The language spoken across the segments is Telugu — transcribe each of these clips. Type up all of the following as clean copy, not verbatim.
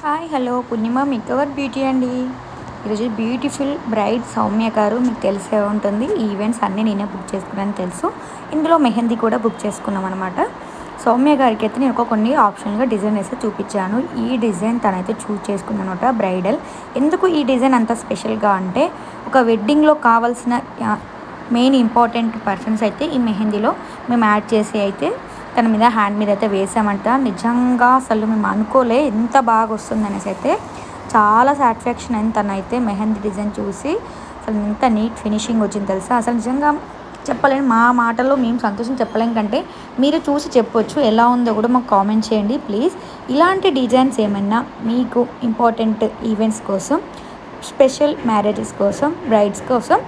హాయ్ హలో పూర్ణిమ మేకవర్ బ్యూటీ అండి. ఈరోజు బ్యూటిఫుల్ బ్రైడ్ సౌమ్య గారు మీకు తెలిసే ఉంటుంది. ఈవెంట్స్ అన్నీ నేనే బుక్ చేసుకున్నాను తెలుసు. ఇందులో మెహందీ కూడా బుక్ చేసుకున్నాం అనమాట. సౌమ్య గారికి అయితే నేను కొన్ని ఆప్షన్గా డిజైన్ అయితే చూపించాను. ఈ డిజైన్ తనైతే చూస్ చేసుకున్నాను అనమాట బ్రైడల్. ఎందుకు ఈ డిజైన్ అంత స్పెషల్గా అంటే ఒక వెడ్డింగ్లో కావాల్సిన మెయిన్ ఇంపార్టెంట్ పర్సన్స్ అయితే ఈ మెహందీలో మేము యాడ్ చేసి అయితే తన మీద హ్యాండ్ మీద అయితే వేసామంట. నిజంగా అసలు మేము అనుకోలే ఎంత బాగా వస్తుంది అనేసి అయితే చాలా సాటిస్ఫాక్షన్ అయింది. తనైతే మెహందీ డిజైన్ చూసి అసలు ఎంత నీట్ ఫినిషింగ్ వచ్చింది తెలుసా. అసలు నిజంగా చెప్పలేను, మా మాటల్లో మేము సంతోషం చెప్పలేం కంటే మీరు చూసి చెప్పొచ్చు ఎలా ఉందో కూడా మాకు కామెంట్ చేయండి ప్లీజ్. ఇలాంటి డిజైన్స్ ఏమైనా మీకు ఇంపార్టెంట్ ఈవెంట్స్ కోసం, స్పెషల్ మ్యారేజెస్ కోసం, బ్రైడ్స్ కోసం,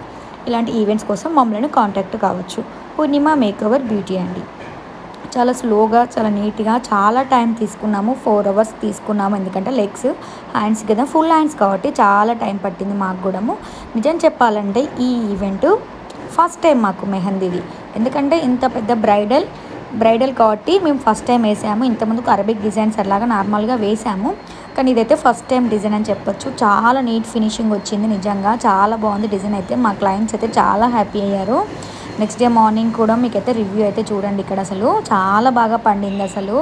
ఇలాంటి ఈవెంట్స్ కోసం మమ్మల్ని కాంటాక్ట్ కావచ్చు. పూర్ణిమ మేకవర్ బ్యూటీ అండి. చాలా స్లోగా, చాలా నీట్గా, చాలా టైం తీసుకున్నాము. 4 అవర్స్ తీసుకున్నాము. ఎందుకంటే లెగ్స్, హ్యాండ్స్ కదా, ఫుల్ హ్యాండ్స్ కాబట్టి చాలా టైం పట్టింది మాకు కూడా. నిజం చెప్పాలంటే ఈ ఈవెంట్ ఫస్ట్ టైం మాకు మెహందీది. ఎందుకంటే ఇంత పెద్ద బ్రైడల్ కాబట్టి మేము ఫస్ట్ టైం వేసాము. ఇంతకుముందుకు అరబిక్ డిజైన్స్ అలాగా నార్మల్గా వేసాము, కానీ ఇదైతే ఫస్ట్ టైం డిజైన్ అని చెప్పొచ్చు. చాలా నీట్ ఫినిషింగ్ వచ్చింది. నిజంగా చాలా బాగుంది డిజైన్ అయితే. మా క్లయింట్స్ అయితే చాలా హ్యాపీ అయ్యారు. నెక్స్ట్ డే మార్నింగ్ కూడా మీకైతే రివ్యూ అయితే చూడండి. ఇక్కడ అసలు చాలా బాగా పండింది. అసలు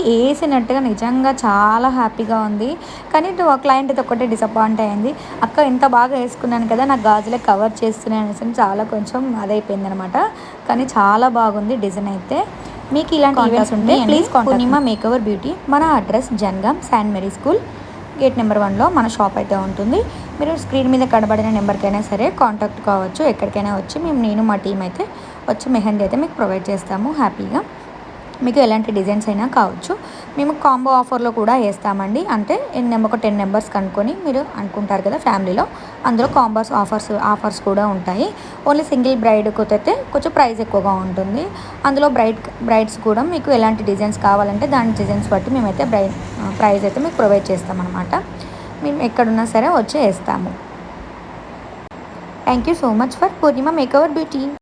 వేసినట్టుగా నిజంగా చాలా హ్యాపీగా ఉంది. కానీ క్లయింట్ అయితే ఒక్కటే డిసప్పాయింట్ అయింది. అక్క ఇంత బాగా వేసుకున్నాను కదా, నాకు గాజులే కవర్ చేస్తున్నాను అనేసి చాలా కొంచెం అదైపోయింది అనమాట. కానీ చాలా బాగుంది డిజైన్ అయితే. మీకు ఇలాంటి ఈవెంట్స్ ఉంటే ప్లీజ్ పూర్ణిమ మేకవర్ బ్యూటీ. మన address Jangaon శాంట్ Mary school gate number 1లో మన షాప్ అయితే ఉంటుంది. మీరు స్క్రీన్ మీద కనబడిన నెంబర్కైనా సరే కాంటాక్ట్ కావచ్చు. ఎక్కడికైనా వచ్చి నేను మా టీం అయితే వచ్చి మెహందీ అయితే మీకు ప్రొవైడ్ చేస్తాము హ్యాపీగా. మీకు ఎలాంటి డిజైన్స్ అయినా కావచ్చు. మేము కాంబో ఆఫర్లో కూడా వేస్తామండి. అంటే ఒక 10 మెంబర్స్ కనుక్కొని మీరు అనుకుంటారు కదా ఫ్యామిలీలో, అందులో కాంబోస్ ఆఫర్స్ కూడా ఉంటాయి. ఓన్లీ సింగిల్ బ్రైడ్కి అయితే కొంచెం ప్రైస్ ఎక్కువగా ఉంటుంది. అందులో బ్రైడ్స్ కూడా మీకు ఎలాంటి డిజైన్స్ కావాలంటే దాని డిజైన్స్ బట్టి మేమైతే ప్రైస్ అయితే మీకు ప్రొవైడ్ చేస్తామన్నమాట. మేము ఎక్కడున్నా సరే వచ్చి వేస్తాము. Thank you so much for Purnima makeover beauty.